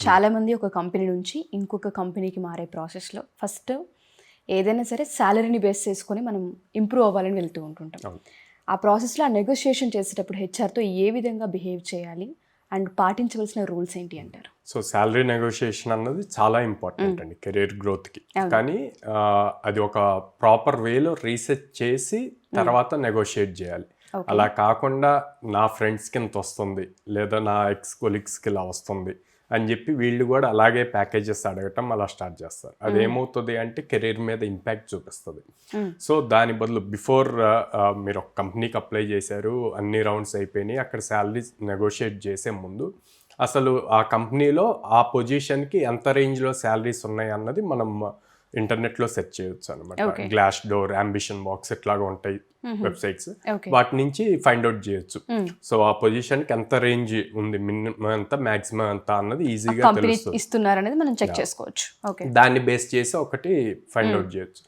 చాలామంది ఒక కంపెనీ నుంచి ఇంకొక కంపెనీకి మారే ప్రాసెస్లో ఫస్ట్ ఏదైనా సరే శాలరీని బేస్ చేసుకొని మనం ఇంప్రూవ్ అవ్వాలని వెళ్తూ ఉంటుంటాం. అవును. ఆ ప్రాసెస్లో ఆ నెగోషియేషన్ చేసేటప్పుడు హెచ్ఆర్తో ఏ విధంగా బిహేవ్ చేయాలి అండ్ పాటించవలసిన రూల్స్ ఏంటి అంటారు? సో శాలరీ నెగోషియేషన్ అన్నది చాలా ఇంపార్టెంట్ అండి కెరీర్ గ్రోత్కి. కానీ అది ఒక ప్రాపర్ వేలో రీసెర్చ్ చేసి తర్వాత నెగోషియేట్ చేయాలి. అలా కాకుండా నా ఫ్రెండ్స్కి ఇంత వస్తుంది లేదా నా ఎక్స్ కొలీగ్స్కి ఇలా వస్తుంది అని చెప్పి వీళ్ళు కూడా అలాగే ప్యాకేజెస్ అడగటం అలా స్టార్ట్ చేస్తారు. అదేమవుతుంది అంటే కెరీర్ మీద ఇంపాక్ట్ చూపిస్తుంది. సో దాని బదులు బిఫోర్ మీరు ఒక కంపెనీకి అప్లై చేశారు, అన్ని రౌండ్స్ అయిపోయినాయి, అక్కడ శాలరీ నెగోషియేట్ చేసే ముందు అసలు ఆ కంపెనీలో ఆ పొజిషన్కి ఎంత రేంజ్లో శాలరీస్ ఉన్నాయి అన్నది మనం ఇంటర్నెట్లో సెర్చ్ చేయొచ్చు అనమాట. గ్లాస్ డోర్, అంబిషన్ బాక్స్ ఇట్లాగా ఉంటాయి వెబ్సైట్స్, వాటి నుంచి ఫైండ్ అవుట్ చేయొచ్చు. సో ఆ పొజిషన్కి ఎంత రేంజ్ ఉంది, మినిమం ఎంత మాక్సిమం ఎంత అన్నది ఈజీగా తెలుస్తుంది. ఇస్తున్నారు అనేది మనం చెక్ చేసుకోవచ్చు. దాన్ని బేస్ చేసి ఒకటి ఫైండ్ అవుట్ చేయొచ్చు.